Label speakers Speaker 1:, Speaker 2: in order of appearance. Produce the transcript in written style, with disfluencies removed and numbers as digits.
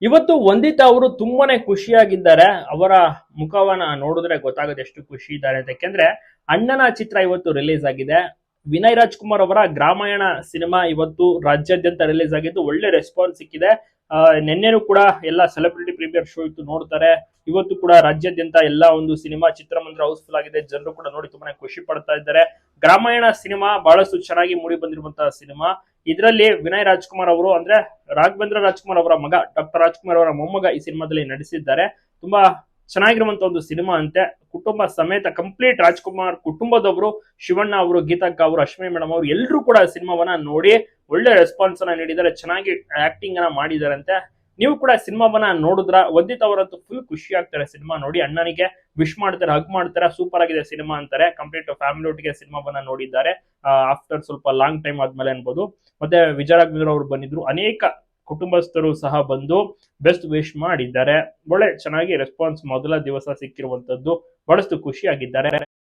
Speaker 1: ಇವತ್ತು ವಂದಿತಾ ಅವರು ತುಂಬಾನೇ ಖುಷಿಯಾಗಿದ್ದಾರೆ. ಅವರ ಮುಖವನ್ನ ನೋಡಿದ್ರೆ ಗೊತ್ತಾಗುತ್ತೆ ಎಷ್ಟು ಖುಷಿ ಇದ್ದಾರೆ ಅಂತ. ಯಾಕೆಂದ್ರೆ ಅಣ್ಣನ ಚಿತ್ರ ಇವತ್ತು ರಿಲೀಸ್ ಆಗಿದೆ. ವಿನಯ್ ರಾಜ್ಕುಮಾರ್ ಅವರ ಗ್ರಾಮಾಯಣ ಸಿನಿಮಾ ಇವತ್ತು ರಾಜ್ಯಾದ್ಯಂತ ರಿಲೀಸ್ ಆಗಿದ್ದು ಒಳ್ಳೆ ರೆಸ್ಪಾನ್ಸ್ ಸಿಕ್ಕಿದೆ. ನಿನ್ನೆನೂ ಕೂಡ ಎಲ್ಲ ಸೆಲೆಬ್ರಿಟಿ ಪ್ರೀಮಿಯರ್ ಶೋ ಇತ್ತು, ನೋಡ್ತಾರೆ. ಇವತ್ತು ಕೂಡ ರಾಜ್ಯಾದ್ಯಂತ ಎಲ್ಲ ಒಂದು ಸಿನಿಮಾ ಚಿತ್ರಮಂದಿರ ಹೌಸ್ಫುಲ್ ಆಗಿದೆ. ಜನರು ಕೂಡ ನೋಡಿ ತುಂಬಾನೇ ಖುಷಿ ಪಡ್ತಾ ಇದ್ದಾರೆ. ಗ್ರಾಮಾಯಣ ಸಿನಿಮಾ ಬಹಳಷ್ಟು ಚೆನ್ನಾಗಿ ಮೂಡಿ ಬಂದಿರುವಂತಹ ಸಿನಿಮಾ. ಇದರಲ್ಲಿ ವಿನಯ್ ರಾಜ್ಕುಮಾರ್ ಅವರು ಅಂದ್ರೆ ರಾಘವೇಂದ್ರ ರಾಜ್ಕುಮಾರ್ ಅವರ ಮಗ ಡಾಕ್ಟರ್ ರಾಜ್ಕುಮಾರ್ ಅವರ ಮೊಮ್ಮಗ ಈ ಸಿನಿಮಾದಲ್ಲಿ ನಟಿಸಿದ್ದಾರೆ. ತುಂಬಾ ಚೆನ್ನಾಗಿರುವಂತ ಒಂದು ಸಿನಿಮಾ ಅಂತೆ. ಕುಟುಂಬ ಸಮೇತ ಕಂಪ್ಲೀಟ್ ರಾಜ್ಕುಮಾರ್ ಕುಟುಂಬದವರು, ಶಿವಣ್ಣ ಅವರು, ಗೀತಕ್ಕ ಅವರು, ಅಶ್ವಿನಿ ಮೇಡಮ್ ಅವರು ಎಲ್ಲರೂ ಕೂಡ ಸಿನಿಮಾವನ್ನ ನೋಡಿ ಒಳ್ಳೆ ರೆಸ್ಪಾನ್ಸ್ ಅನ್ನ ನೀಡಿದ್ದಾರೆ. ಚೆನ್ನಾಗಿ ಆಕ್ಟಿಂಗ್ ಅನ್ನ ಮಾಡಿದಾರಂತೆ. ನೀವು ಕೂಡ ಸಿನಿಮಾವನ್ನ ನೋಡಿದ್ರ? ವಂದಿತಾ ಅವರಂತೂ ಫುಲ್ ಖುಷಿ ಆಗ್ತಾರೆ ಸಿನಿಮಾ ನೋಡಿ. ಅಣ್ಣನಿಗೆ ವಿಶ್ ಮಾಡ್ತಾರೆ, ಹಗ್ ಮಾಡ್ತಾರೆ, ಸೂಪರ್ ಆಗಿದೆ ಸಿನಿಮಾ ಅಂತಾರೆ. ಕಂಪ್ಲೀಟ್ ಫ್ಯಾಮಿಲಿ ಒಟ್ಟಿಗೆ ಸಿನಿಮಾವನ್ನ ನೋಡಿದ್ದಾರೆ ಆಫ್ಟರ್ ಸ್ವಲ್ಪ ಲಾಂಗ್ ಟೈಮ್ ಆದ್ಮೇಲೆ ಅನ್ಬೋದು. ಮತ್ತೆ ವಿಜಯ ರಾಘವೇಂದ್ರ ಅವರು ಬಂದಿದ್ರು, ಅನೇಕ ಕುಟುಂಬಸ್ಥರು ಸಹ ಬಂದು ಬೆಸ್ಟ್ ವಿಶ್ ಮಾಡಿದ್ದಾರೆ. ಒಳ್ಳೆ ಚೆನ್ನಾಗಿ ರೆಸ್ಪಾನ್ಸ್ ಮೊದಲ ದಿವಸ ಸಿಕ್ಕಿರುವಂತದ್ದು, ಬಹಳಷ್ಟು ಖುಷಿಯಾಗಿದ್ದಾರೆ.